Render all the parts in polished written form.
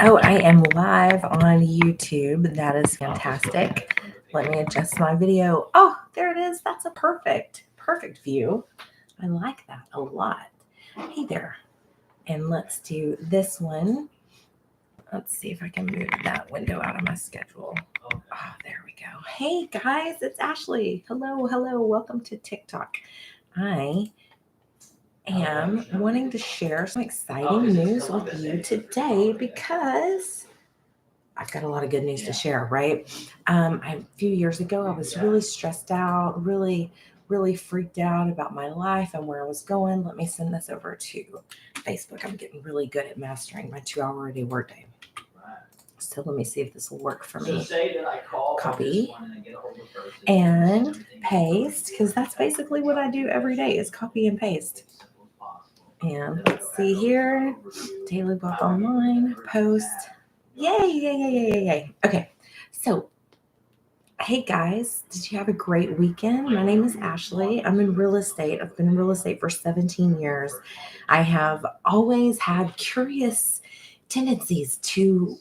Oh, I am live on YouTube. That is fantastic. Let me adjust my video. Oh, there it is. That's a perfect view. I like that a lot. Hey there. And let's do this one. Let's see if I can move that window out of my schedule. Oh, there we go. Hey guys, it's Ashley. Hello. Welcome to TikTok. I am wanting to share some exciting news with you today because I've got a lot of good news to share, right? A few years ago, I was really stressed out, really freaked out about my life and where I was going. Let me send this over to Facebook. I'm getting really good at mastering my 2 hour a day workday. So let me see if this will work for me. Copy and paste, because that's basically what I do every day is copy and paste. And let's see here, Daily Book Online, post. Yay. Okay, so hey guys, did you have a great weekend? My name is Ashley. I'm in real estate. I've been in real estate for 17 years. I have always had curious tendencies to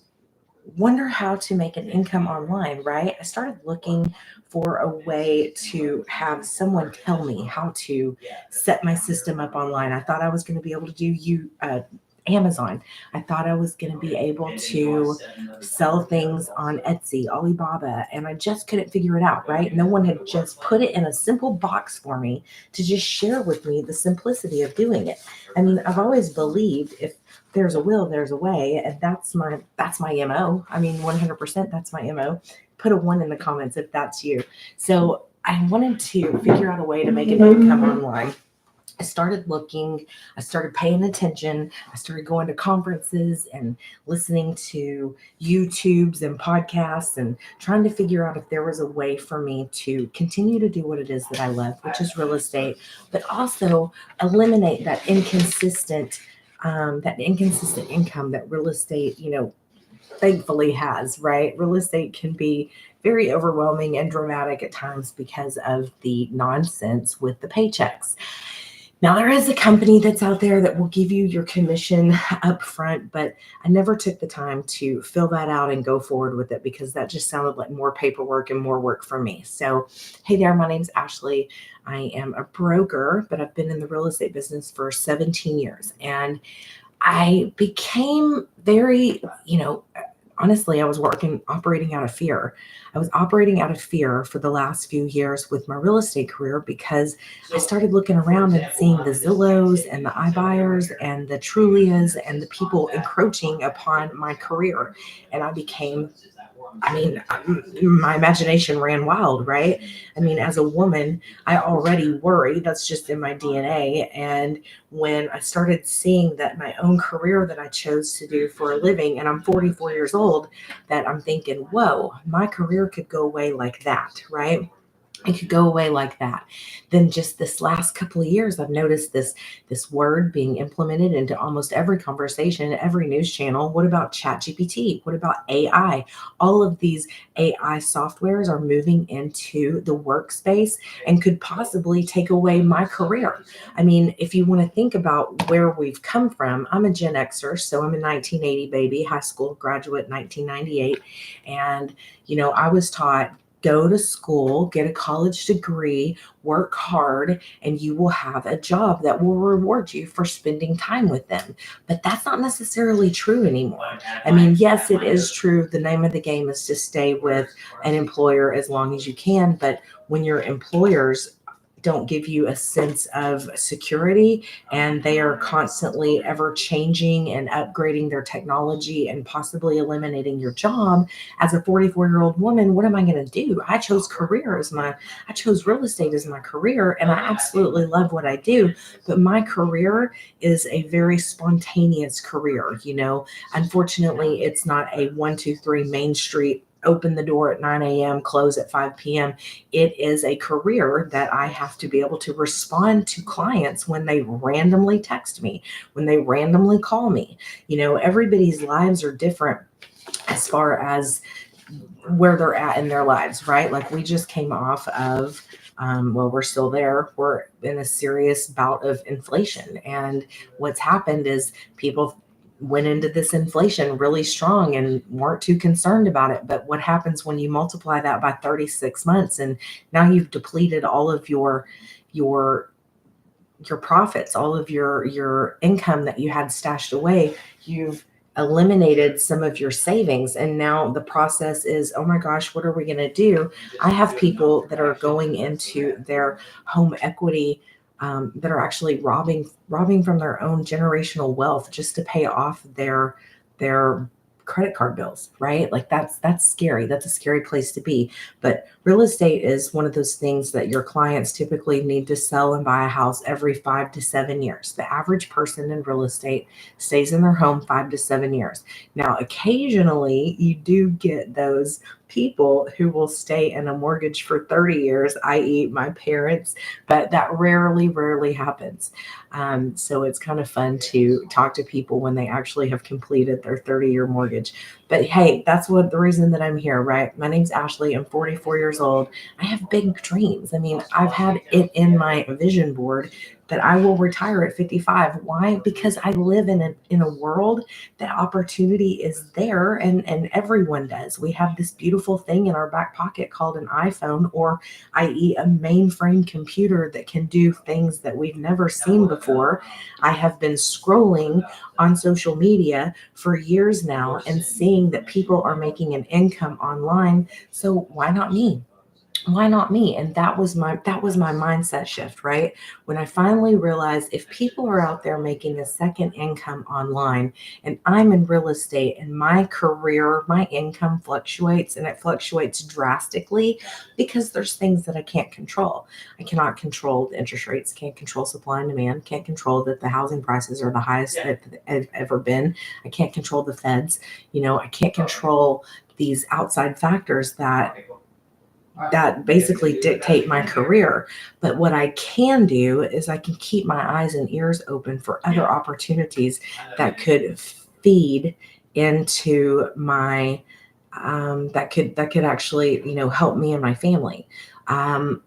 wonder how to make an income online, right? I started looking for a way to have someone tell me how to set my system up online. I thought I was going to be able to do Amazon. I thought I was going to be able to sell things on Etsy, Alibaba, and I just couldn't figure it out, right? No one had just put it in a simple box for me to just share with me the simplicity of doing it. I mean, I've always believed if there's a will, there's a way, and that's my MO. I mean, 100% that's my MO. Put a 1 in the comments if that's you. So I wanted to figure out a way to make an income online. I started looking, I started paying attention, I started going to conferences and listening to YouTubes and podcasts and trying to figure out if there was a way for me to continue to do what it is that I love, which is real estate, but also eliminate that inconsistent income that real estate, thankfully has, right? Real estate can be very overwhelming and dramatic at times because of the nonsense with the paychecks. Now, there is a company that's out there that will give you your commission up front, but I never took the time to fill that out and go forward with it because that just sounded like more paperwork and more work for me. So, hey there, my name's Ashley. I am a broker, but I've been in the real estate business for 17 years. And I became very, honestly, I was operating out of fear. I was operating out of fear for the last few years with my real estate career because I started looking around and seeing the Zillows and the iBuyers and the Trulias and the people encroaching upon my career. And my imagination ran wild, right? I mean, as a woman, I already worry. That's just in my DNA. And when I started seeing that my own career that I chose to do for a living, and I'm 44 years old, that I'm thinking, whoa, my career could go away like that, right? It could go away like that. Then just this last couple of years, I've noticed this word being implemented into almost every conversation, every news channel. What about ChatGPT? What about AI? All of these AI softwares are moving into the workspace and could possibly take away my career. I mean, if you want to think about where we've come from, I'm a Gen Xer, so I'm a 1980 baby, high school graduate, 1998. And, I was taught, go to school, get a college degree, work hard, and you will have a job that will reward you for spending time with them. But that's not necessarily true anymore. I mean, yes, it is true. The name of the game is to stay with an employer as long as you can. But when your employers don't give you a sense of security and they are constantly ever changing and upgrading their technology and possibly eliminating your job, as a 44-year-old woman, what am I going to do? I chose real estate as my career, and I absolutely love what I do, but my career is a very spontaneous career. Unfortunately, it's not a 1, 2, 3 Main Street, open the door at 9 a.m., close at 5 p.m. It is a career that I have to be able to respond to clients when they randomly text me, when they randomly call me. Everybody's lives are different as far as where they're at in their lives, right? Like we just came off of, we're still there. We're in a serious bout of inflation. And what's happened is people went into this inflation really strong and weren't too concerned about it. But what happens when you multiply that by 36 months and now you've depleted all of your your profits, all of your income that you had stashed away, you've eliminated some of your savings, and now the process is, oh my gosh, what are we going to do? I have people that are going into their home equity, that are actually robbing from their own generational wealth just to pay off their credit card bills, right? Like that's scary. That's a scary place to be. But real estate is one of those things that your clients typically need to sell and buy a house every 5 to 7 years. The average person in real estate stays in their home 5 to 7 years. Now, occasionally you do get those people who will stay in a mortgage for 30 years, i.e., my parents, but that rarely happens. So it's kind of fun to talk to people when they actually have completed their 30-year mortgage. But hey, that's what the reason that I'm here, right? My name's Ashley. I'm 44 years old. I have big dreams. I mean, I've had it in my vision board that I will retire at 55. Why? Because I live in a world that opportunity is there, and everyone does. We have this beautiful thing in our back pocket called an iPhone, or i.e. a mainframe computer that can do things that we've never seen before. I have been scrolling on social media for years now and seeing that people are making an income online. So why not me? Why not me? And that was my mindset shift, right? When I finally realized, if people are out there making a second income online and I'm in real estate and my career, my income fluctuates, and it fluctuates drastically because there's things that I can't control. I cannot control the interest rates, can't control supply and demand, can't control that the housing prices are the highest that they've ever been. I can't control the feds. I can't control these outside factors that basically dictate my career. But what I can do is I can keep my eyes and ears open for other opportunities that could feed into my, that could actually, help me and my family. Um,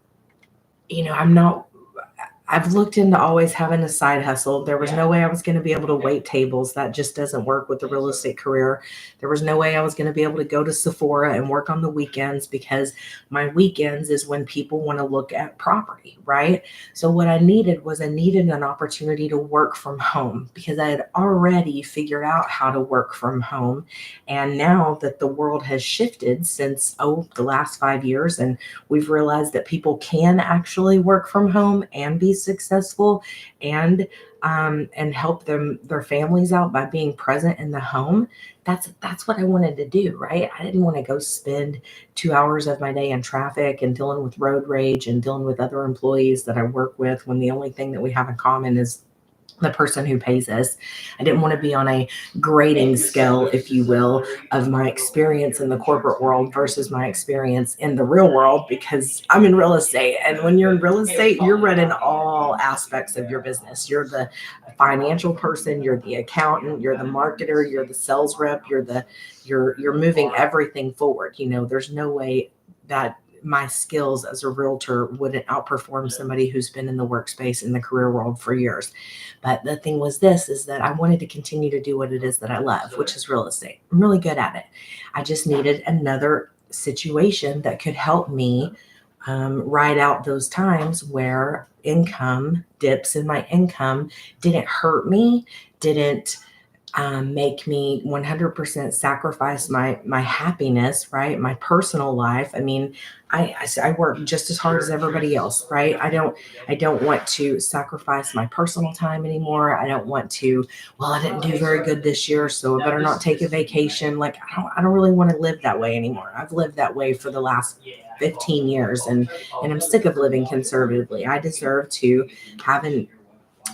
I'm not I've looked into always having a side hustle. There was no way I was going to be able to wait tables. That just doesn't work with the real estate career. There was no way I was going to be able to go to Sephora and work on the weekends, because my weekends is when people want to look at property, right? So what I needed an opportunity to work from home, because I had already figured out how to work from home. And now that the world has shifted since, the last 5 years, and we've realized that people can actually work from home and be successful, and help their families out by being present in the home. That's what I wanted to do, right? I didn't want to go spend 2 hours of my day in traffic and dealing with road rage and dealing with other employees that I work with, when the only thing that we have in common is the person who pays us. I didn't want to be on a grading scale, if you will, of my experience in the corporate world versus my experience in the real world, because I'm in real estate. And when you're in real estate, you're running all aspects of your business. You're the financial person, you're the accountant, you're the marketer, you're the sales rep, you're moving everything forward. There's no way that my skills as a realtor wouldn't outperform somebody who's been in the workspace in the career world for years. But the thing was this, is that I wanted to continue to do what it is that I love, which is real estate. I'm really good at it. I just needed another situation that could help me, ride out those times where income dips, and my income didn't hurt me, didn't, make me 100% sacrifice my happiness, right? My personal life. I mean, I work just as hard as everybody else, right? I don't want to sacrifice my personal time anymore. I don't want to, well, I didn't do very good this year, so I better not take a vacation. Like, I don't really want to live that way anymore. I've lived that way for the last 15 years, and I'm sick of living conservatively. I deserve to have an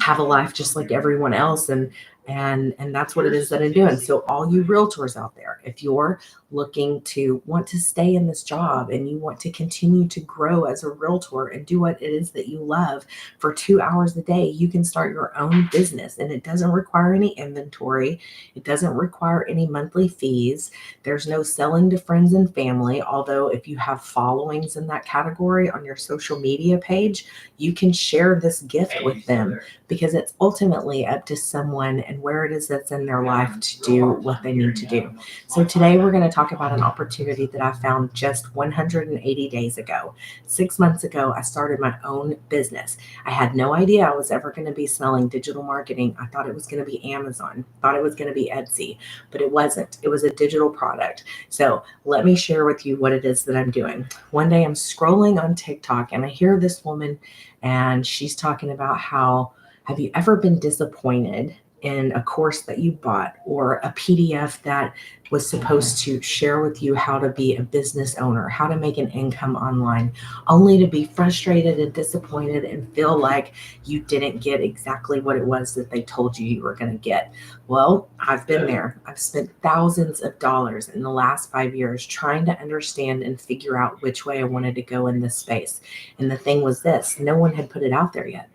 have a life just like everyone else, and that's what it is that I'm doing. So all you realtors out there, If you're looking to want to stay in this job and you want to continue to grow as a realtor and do what it is that you love for 2 hours a day, you can start your own business. And it doesn't require any inventory, it doesn't require any monthly fees. There's no selling to friends and family. Although, if you have followings in that category on your social media page, you can share this gift with them, because it's ultimately up to someone and where it is that's in their life to do what they need to do. So today we're going to talk about an opportunity that I found just 180 days ago. 6 months ago, I started my own business. I had no idea I was ever going to be selling digital marketing. I thought it was going to be Amazon, thought it was going to be Etsy, but it wasn't. It was a digital product. So let me share with you what it is that I'm doing. One day I'm scrolling on TikTok and I hear this woman, and she's talking about how, have you ever been disappointed in a course that you bought or a PDF that was supposed to share with you how to be a business owner, how to make an income online, only to be frustrated and disappointed and feel like you didn't get exactly what it was that they told you you were going to get? Well, I've been there. I've spent thousands of dollars in the last 5 years trying to understand and figure out which way I wanted to go in this space. And the thing was this: no one had put it out there yet.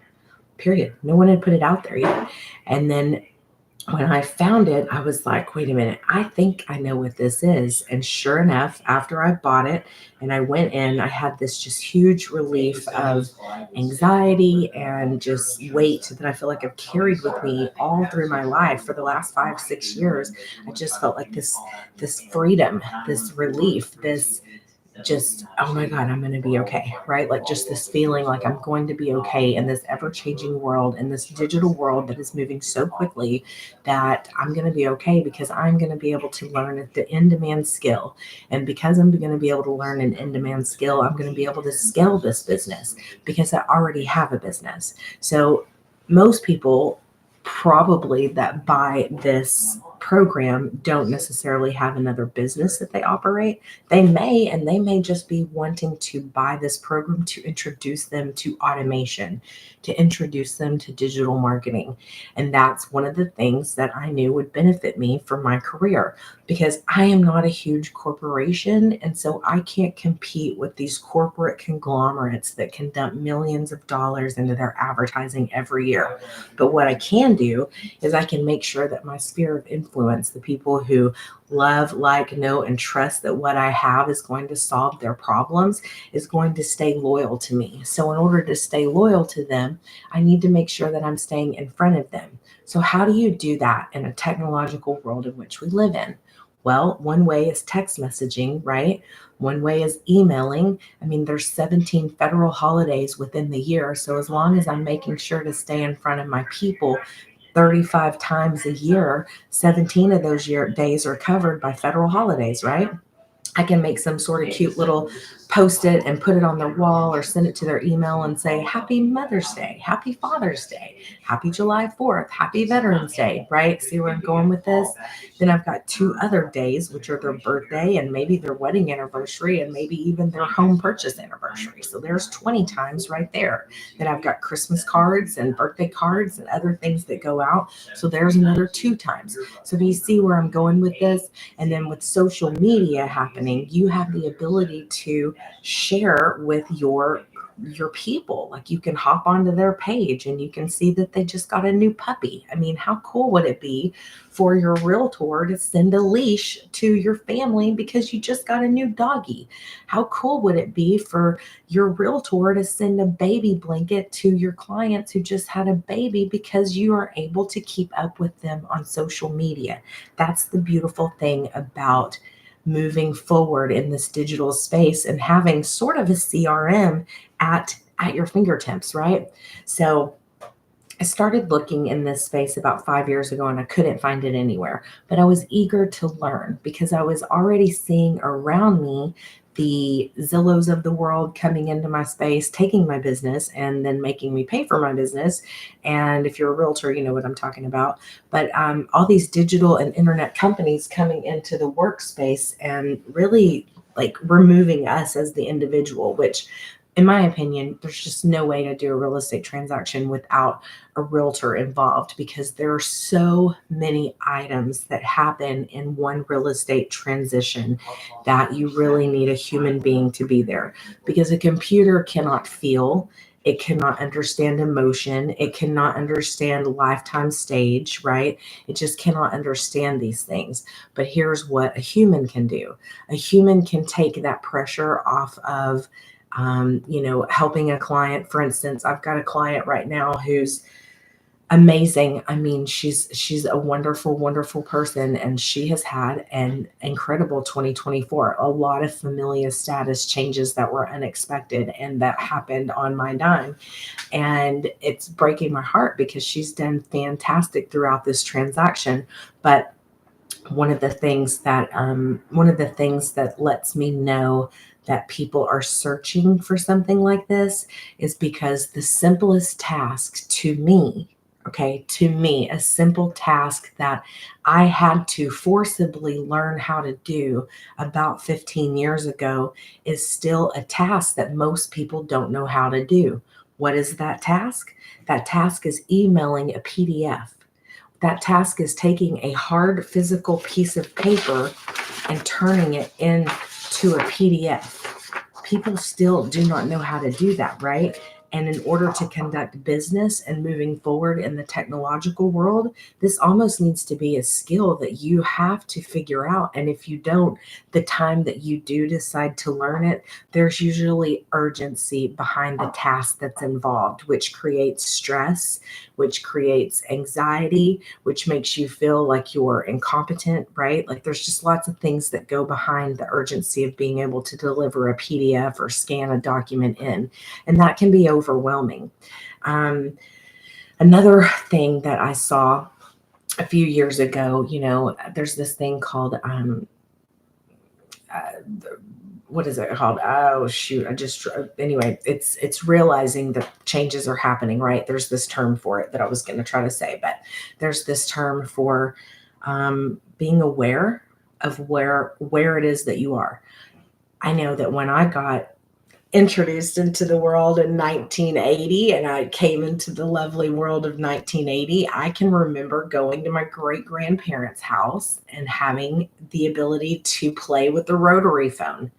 Period. No one had put it out there yet. And then when I found it, I was like, wait a minute, I think I know what this is. And sure enough, after I bought it and I went in, I had this just huge relief of anxiety and just weight that I feel like I've carried with me all through my life for the last 5, 6 years. I just felt like this freedom, this relief, this just, oh my God, I'm going to be okay, right? Like just this feeling like I'm going to be okay in this ever changing world, in this digital world that is moving so quickly, that I'm going to be okay because I'm going to be able to learn the in-demand skill. And because I'm going to be able to learn an in-demand skill, I'm going to be able to scale this business because I already have a business. So most people probably that buy this program don't necessarily have another business that they operate. They may, and they may just be wanting to buy this program to introduce them to automation, to introduce them to digital marketing. And that's one of the things that I knew would benefit me for my career, because I am not a huge corporation. And so I can't compete with these corporate conglomerates that can dump millions of dollars into their advertising every year. But what I can do is I can make sure that my sphere of influence, the people who love, like, know, and trust that what I have is going to solve their problems, is going to stay loyal to me. So in order to stay loyal to them, I need to make sure that I'm staying in front of them. So how do you do that in a technological world in which we live in? Well, one way is text messaging, right? One way is emailing. I mean, there's 17 federal holidays within the year. So as long as I'm making sure to stay in front of my people 35 times a year, 17 of those days are covered by federal holidays, right? I can make some sort of cute little post-it and put it on their wall or send it to their email and say, Happy Mother's Day, Happy Father's Day, Happy July 4th, Happy Veterans Day, right? See where I'm going with this? Then I've got 2 other days, which are their birthday and maybe their wedding anniversary and maybe even their home purchase anniversary. So there's 20 times right there. Then I've got Christmas cards and birthday cards and other things that go out. So there's another 2 times. So do you see where I'm going with this? And then with social media happening, you have the ability to share with your people. Like, you can hop onto their page and you can see that they just got a new puppy. I mean, how cool would it be for your realtor to send a leash to your family because you just got a new doggy? How cool would it be for your realtor to send a baby blanket to your clients who just had a baby because you are able to keep up with them on social media? That's the beautiful thing about moving forward in this digital space and having sort of a CRM at your fingertips, right? So I started looking in this space about 5 years ago and I couldn't find it anywhere, but I was eager to learn because I was already seeing around me the Zillows of the world coming into my space, taking my business and then making me pay for my business. And if you're a realtor, you know what I'm talking about. But all these digital and internet companies coming into the workspace and really like removing us as the individual, which in my opinion, there's just no way to do a real estate transaction without a realtor involved, because there are so many items that happen in one real estate transition that you really need a human being to be there, because a computer cannot feel. It cannot understand emotion. It cannot understand lifetime stage, right? It just cannot understand these things. But here's what a human can do. A human can take that pressure off of helping a client. For instance, I've got a client right now who's amazing. I mean, she's a wonderful, wonderful person, and she has had an incredible 2024. A lot of familial status changes that were unexpected and that happened on my dime. And it's breaking my heart because she's done fantastic throughout this transaction. But one of the things that lets me know that people are searching for something like this is because the simplest task to me, okay, to me, a simple task that I had to forcibly learn how to do about 15 years ago is still a task that most people don't know how to do. What is that task? That task is emailing a PDF. That task is taking a hard physical piece of paper and turning it into a PDF. People still do not know how to do that, right? And in order to conduct business and moving forward in the technological world, this almost needs to be a skill that you have to figure out. And if you don't, the time that you do decide to learn it, there's usually urgency behind the task that's involved, which creates stress, which creates anxiety, which makes you feel like you're incompetent, right? Like there's just lots of things that go behind the urgency of being able to deliver a PDF or scan a document in. And that can be overwhelming. Um, Another thing that I saw a few years ago, there's this thing called uh, what is it called? Oh shoot! Anyway, it's realizing that changes are happening. Right? There's this term for it that I was going to try to say, but there's this term for being aware of where it is that you are. I know that when I got introduced into the world in 1980 and I came into the lovely world of 1980, I can remember going to my great grandparents' house and having the ability to play with the rotary phone.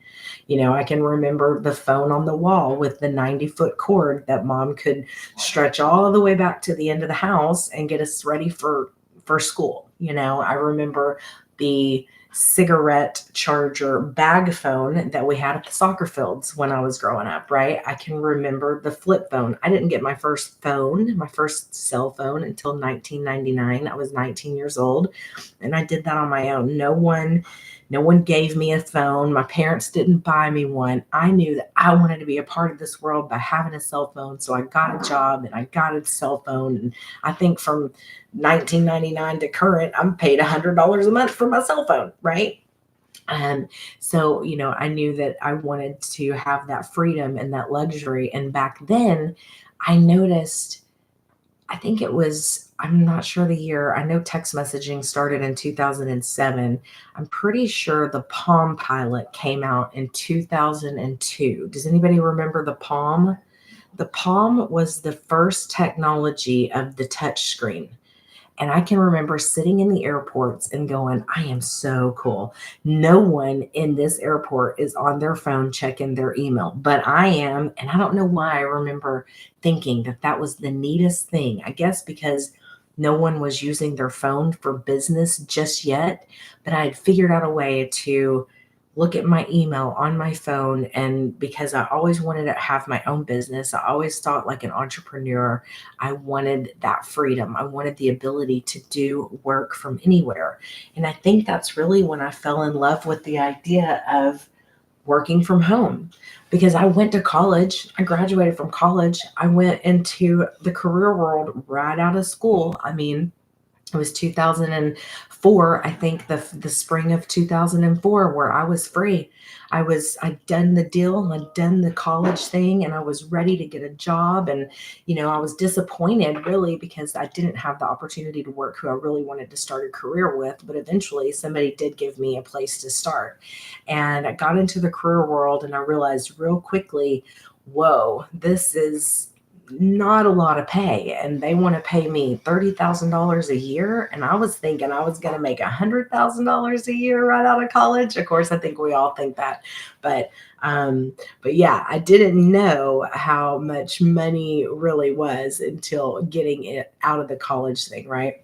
I can remember the phone on the wall with the 90-foot cord that mom could stretch all the way back to the end of the house and get us ready for school. I remember the cigarette charger bag phone that we had at the soccer fields when I was growing up, right? I can remember the flip phone. I didn't get my first phone, my first cell phone until 1999. I was 19 years old and I did that on my own. No one gave me a phone. My parents didn't buy me one. I knew that I wanted to be a part of this world by having a cell phone. So I got a job and I got a cell phone. And I think from 1999 to current, I'm paid $100 a month for my cell phone, right? So, I knew that I wanted to have that freedom and that luxury. And back then, I noticed, I think it was, I'm not sure the year. I know text messaging started in 2007. I'm pretty sure the Palm Pilot came out in 2002. Does anybody remember the Palm? The Palm was the first technology of the touch screen. And I can remember sitting in the airports and going, I am so cool. No one in this airport is on their phone checking their email, but I am. And I don't know why I remember thinking that that was the neatest thing. I guess because no one was using their phone for business just yet, but I had figured out a way to look at my email on my phone. And because I always wanted to have my own business, I always thought like an entrepreneur, I wanted that freedom. I wanted the ability to do work from anywhere. And I think that's really when I fell in love with the idea of working from home, because I went to college. I graduated from college. I went into the career world right out of school. I mean, it was 2004, I think, the spring of 2004, where I was free. I'd done the deal, I'd done the college thing, and I was ready to get a job. And I was disappointed really because I didn't have the opportunity to work who I really wanted to start a career with. But eventually somebody did give me a place to start. And I got into the career world and I realized real quickly whoa, this is not a lot of pay. And they want to pay me $30,000 a year. And I was thinking I was going to make $100,000 a year right out of college. Of course, I think we all think that. But but yeah, I didn't know how much money really was until getting it out of the college thing, right?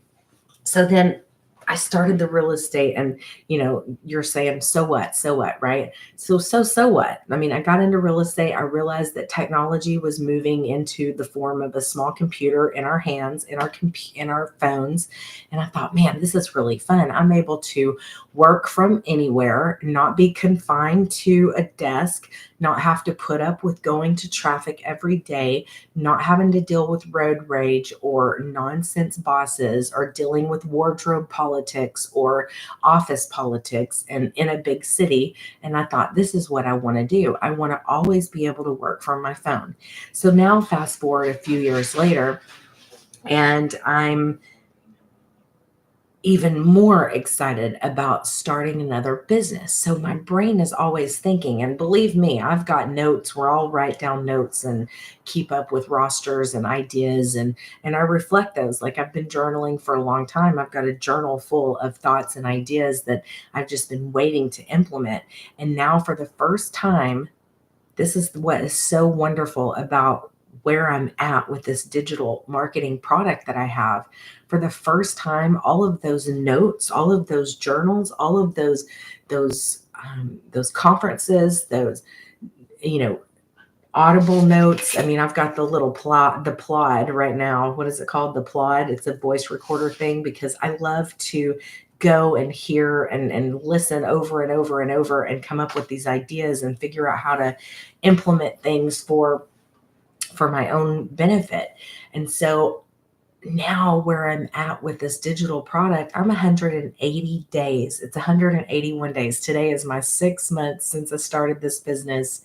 So then I started the real estate, and you're saying, so what? So what, right? So what? I mean, I got into real estate. I realized that technology was moving into the form of a small computer in our hands, in our phones. And I thought, man, this is really fun. I'm able to work from anywhere, not be confined to a desk, not have to put up with going to traffic every day, not having to deal with road rage or nonsense bosses, or dealing with wardrobe politics or office politics and in a big city. And I thought, this is what I want to do. I want to always be able to work from my phone. So now fast forward a few years later, and I'm even more excited about starting another business. So my brain is always thinking, and believe me, I've got notes where I'll write down notes and keep up with rosters and ideas, and I reflect those. Like, I've been journaling for a long time. I've got a journal full of thoughts and ideas that I've just been waiting to implement. And now for the first time, this is what is so wonderful about where I'm at with this digital marketing product that I have. For the first time, all of those notes, all of those journals, all of those conferences, those you know audible notes. I mean, I've got the Plod right now. What is it called? The Plod. It's a voice recorder thing, because I love to go and hear and listen over and over and over and come up with these ideas and figure out how to implement things for my own benefit. And so now where I'm at with this digital product, I'm 180 days. It's 181 days. Today is my 6 months since I started this business,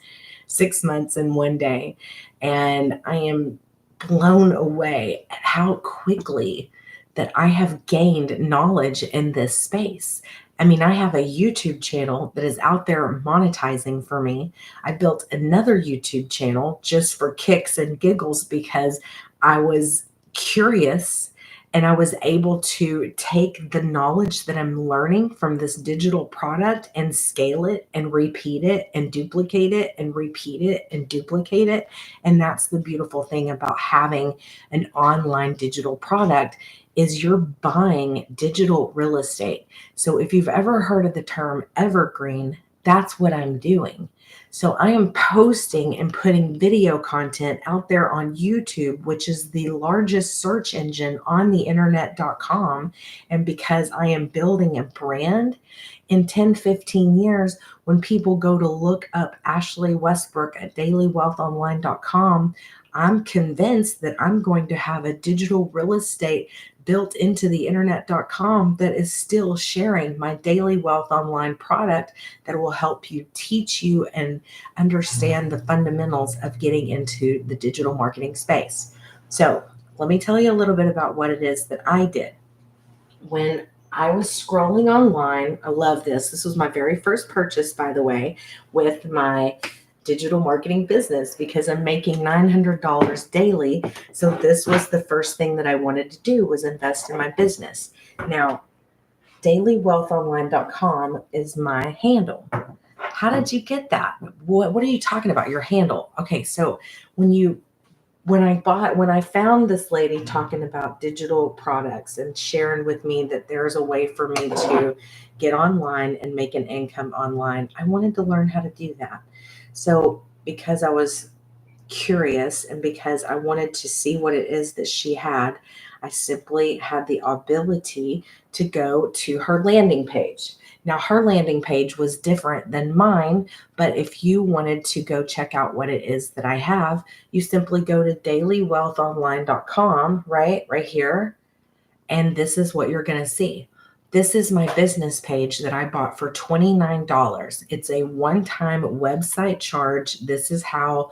6 months and one day. And I am blown away at how quickly that I have gained knowledge in this space. I mean, I have a YouTube channel that is out there monetizing for me. I built another YouTube channel just for kicks and giggles because I was curious, and I was able to take the knowledge that I'm learning from this digital product and scale it and repeat it and duplicate it and repeat it and duplicate it. And that's the beautiful thing about having an online digital product, is you're buying digital real estate. So if you've ever heard of the term evergreen, that's what I'm doing. So I am posting and putting video content out there on YouTube, which is the largest search engine on the internet.com. And because I am building a brand, in 10, 15 years, when people go to look up Ashley Westbrook at dailywealthonline.com, I'm convinced that I'm going to have a digital real estate built into the internet.com that is still sharing my Daily Wealth Online product that will help you, teach you, and understand the fundamentals of getting into the digital marketing space. So let me tell you a little bit about what it is that I did. When I was scrolling online, I love this. This was my very first purchase, by the way, with my digital marketing business, because I'm making $900 daily. So this was the first thing that I wanted to do, was invest in my business. Now, dailywealthonline.com is my handle. How did you get that? What are you talking about? Your handle. Okay, so when I found this lady talking about digital products and sharing with me that there's a way for me to get online and make an income online, I wanted to learn how to do that. So because I was curious and because I wanted to see what it is that she had, I simply had the ability to go to her landing page. Now, her landing page was different than mine, but if you wanted to go check out what it is that I have, you simply go to dailywealthonline.com, right here, and this is what you're going to see. This is my business page that I bought for $29. It's a one-time website charge. This is how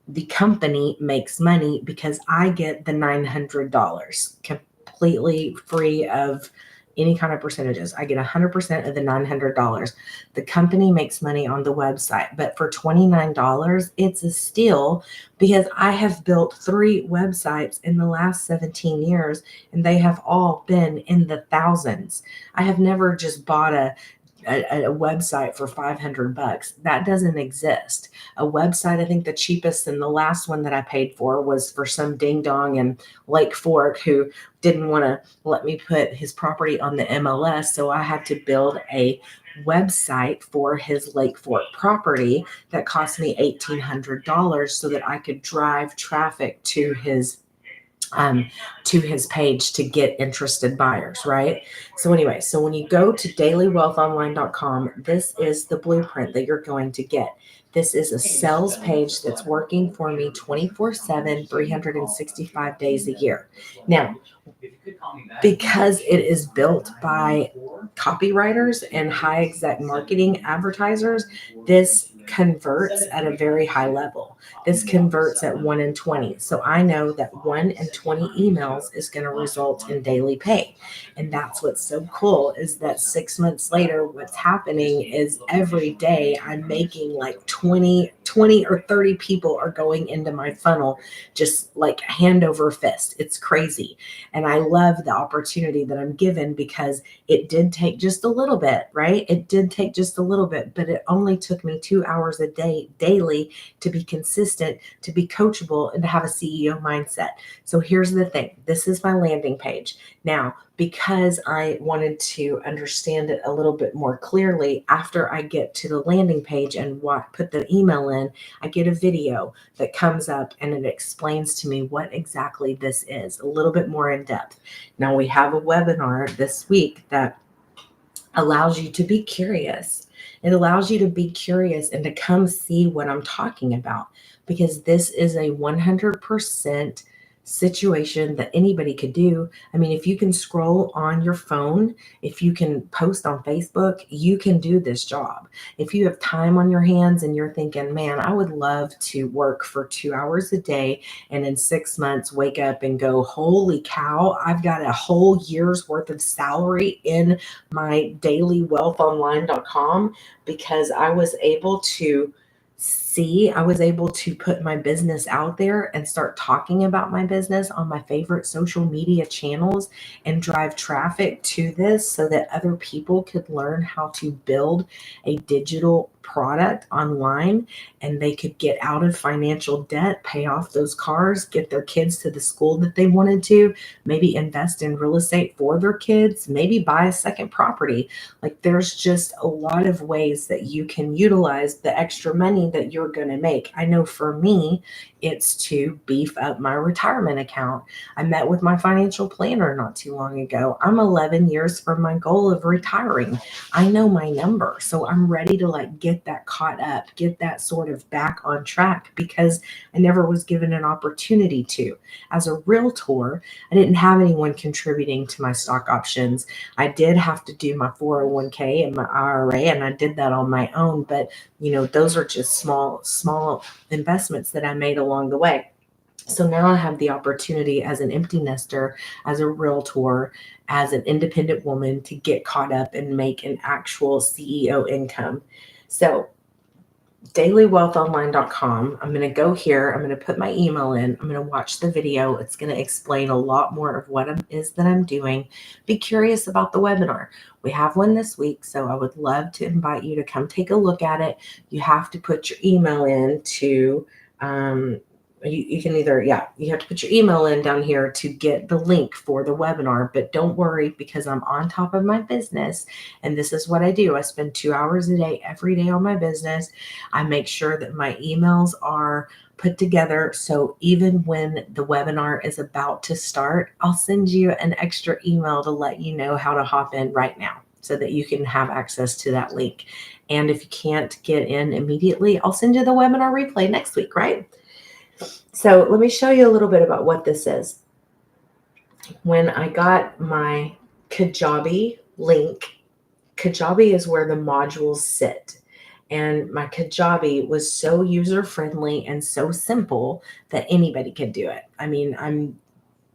the company makes money, because I get the $900 completely free of any kind of percentages. I get 100% of the $900. The company makes money on the website, but for $29, it's a steal because I have built 3 websites in the last 17 years and they have all been in the thousands. I have never just bought a website for $500. That doesn't exist. A website, I think the cheapest and the last one that I paid for was for some ding dong in Lake Fork who didn't want to let me put his property on the MLS. So I had to build a website for his Lake Fork property that cost me $1,800 so that I could drive traffic to his page to get interested buyers, right? So anyway, so when you go to dailywealthonline.com, this is the blueprint that you're going to get. This is a sales page that's working for me 24/7, 365 days a year. Now, because it is built by copywriters and high exec marketing advertisers, this converts at a very high level. This converts at 1 in 20. So I know that 1 in 20 emails is going to result in daily pay. And that's what's so cool is that 6 months later, what's happening is every day I'm making like 20 or 30 people are going into my funnel, just like hand over fist. It's crazy. And I love the opportunity that I'm given because it did take just a little bit, right? It did take just a little bit, but it only took me 2 hours a day daily to be consistent, to be coachable, and to have a CEO mindset. So here's the thing. This is my landing page. Now, because I wanted to understand it a little bit more clearly, after I get to the landing page and put the email in, I get a video that comes up and it explains to me what exactly this is, a little bit more in depth. Now, we have a webinar this week that allows you to be curious. It allows you to be curious and to come see what I'm talking about, because this is a 100% situation that anybody could do. I mean, if you can scroll on your phone, if you can post on Facebook, you can do this job. If you have time on your hands and you're thinking, man, I would love to work for 2 hours a day and in 6 months wake up and go, holy cow, I've got a whole year's worth of salary in my dailywealthonline.com because I was able to put my business out there and start talking about my business on my favorite social media channels and drive traffic to this so that other people could learn how to build a digital product online and they could get out of financial debt, pay off those cars, get their kids to the school that they wanted to, maybe invest in real estate for their kids, maybe buy a second property. Like there's just a lot of ways that you can utilize the extra money that you're going to make. I know for me, it's to beef up my retirement account. I met with my financial planner not too long ago. I'm 11 years from my goal of retiring. I know my number. So I'm ready to like get that caught up, get that sort of back on track because I never was given an opportunity to. As a realtor, I didn't have anyone contributing to my stock options. I did have to do my 401k and my IRA, and I did that on my own. But, those are just small investments that I made along the way. So now I have the opportunity as an empty nester, as a realtor, as an independent woman to get caught up and make an actual CEO income. So dailywealthonline.com. I'm going to go here. I'm going to put my email in. I'm going to watch the video. It's going to explain a lot more of what it is that I'm doing. Be curious about the webinar. We have one this week, so I would love to invite you to come take a look at it. You have to put your email in to you can either, you have to put your email in down here to get the link for the webinar, but don't worry because I'm on top of my business and this is what I do. I spend 2 hours a day, every day on my business. I make sure that my emails are put together. So even when the webinar is about to start, I'll send you an extra email to let you know how to hop in right now so that you can have access to that link. And if you can't get in immediately, I'll send you the webinar replay next week, right? So let me show you a little bit about what this is. When I got my Kajabi link, Kajabi is where the modules sit. And my Kajabi was so user-friendly and so simple that anybody could do it. I mean,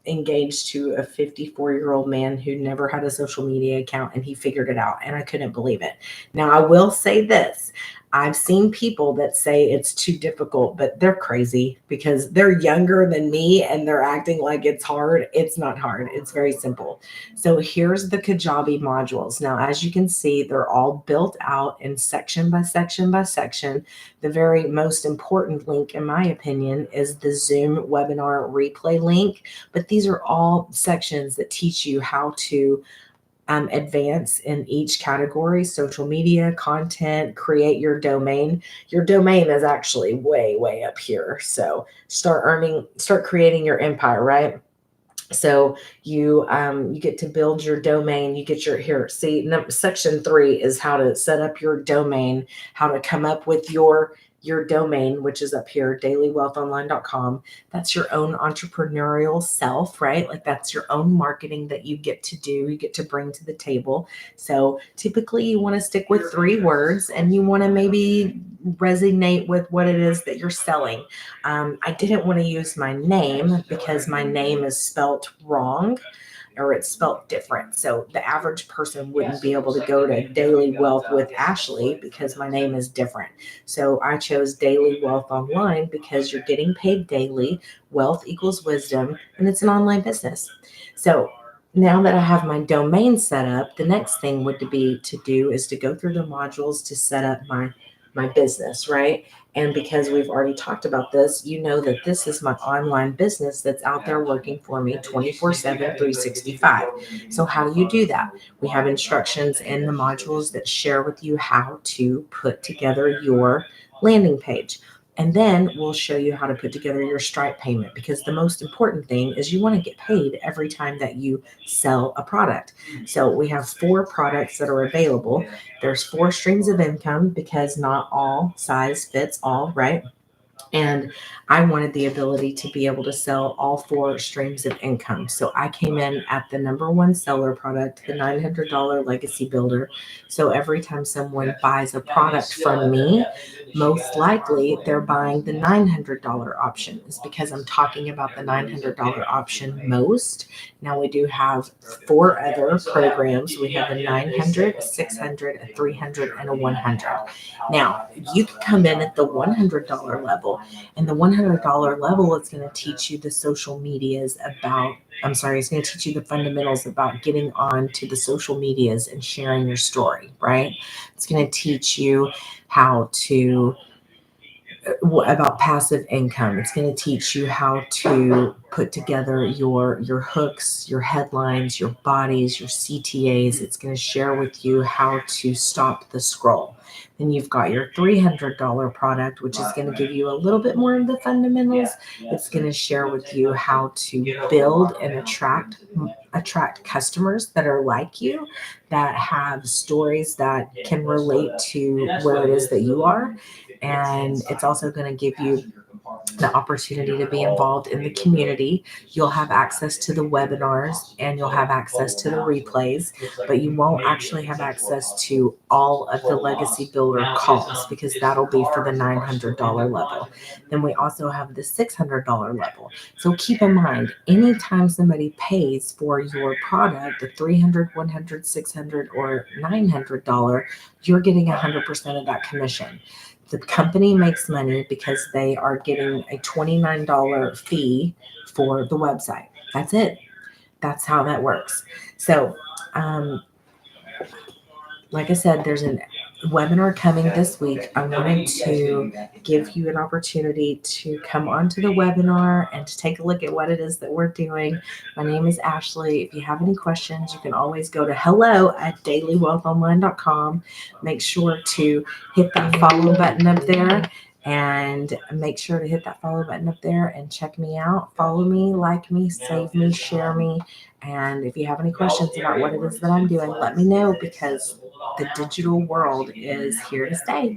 engaged to a 54-year-old man who never had a social media account, and he figured it out, and I couldn't believe it. Now, I will say this. I've seen people that say it's too difficult, but they're crazy because they're younger than me and they're acting like it's hard. It's not hard. It's very simple. So here's the Kajabi modules. Now, as you can see, they're all built out in section by section by section. The very most important link, in my opinion, is the Zoom webinar replay link. But these are all sections that teach you how to advance in each category: social media, content, create your domain. Your domain is actually way, way up here. So start creating your empire, right? So you get to build your domain. You get your here. See, section 3 is how to set up your domain, how to come up with your domain, which is up here, dailywealthonline.com. That's your own entrepreneurial self, right? Like that's your own marketing that you get to do, you get to bring to the table. So typically you want to stick with 3 words, and you want to maybe resonate with what it is that you're selling. I didn't want to use my name because my name is spelt wrong, or it's spelt different. So the average person wouldn't be able to go to Daily Wealth with Ashley because my name is different. So I chose Daily Wealth Online because you're getting paid daily. Wealth equals wisdom, and it's an online business. So now that I have my domain set up, the next thing would be to do is to go through the modules to set up my business, right? And because we've already talked about this, you know that this is my online business that's out there working for me 24/7, 365. So, how do you do that? We have instructions in the modules that share with you how to put together your landing page. And then we'll show you how to put together your Stripe payment, because the most important thing is you want to get paid every time that you sell a product. So, we have 4 products that are available. There's 4 streams of income because not all size fits all, right? And I wanted the ability to be able to sell all 4 streams of income. So I came in at the number 1 seller product, the $900 Legacy Builder. So every time someone buys a product from me, most likely they're buying the $900 option. Is because I'm talking about the $900 option most. Now we do have 4 other programs. We have a 900, 600, a 300, and a 100. Now, you can come in at the $100 level, and the $100 level is going to teach you the social medias about, it's going to teach you the fundamentals about getting on to the social medias and sharing your story, right? It's going to teach you how to about passive income. It's going to teach you how to put together your hooks, your headlines, your bodies, your CTAs. It's going to share with you how to stop the scroll. Then you've got your $300 product, which is going to give you a little bit more of the fundamentals. It's going to share with you how to build and attract customers that are like you, that have stories that can relate to where it is that you are. And it's also going to give you the opportunity to be involved in the community. You'll have access to the webinars and you'll have access to the replays, but you won't actually have access to all of the Legacy Builder calls because that'll be for the $900 level. Then we also have the $600 level. So keep in mind, anytime somebody pays for your product, the $300, $100, $600, or $900, you're getting 100% of that commission. The company makes money because they are getting a $29 fee for the website. That's it. That's how that works. So, like I said, there's a webinar coming this week. I wanted to give you an opportunity to come onto the webinar and to take a look at what it is that we're doing. My name is Ashley. If you have any questions, you can always go to hello@dailywealthonline.com. Make sure to hit that follow button up there. And make sure to hit that follow button up there and check me out. Follow me, like me, save me, share me. And if you have any questions about what it is that I'm doing, let me know, because the digital world is here to stay.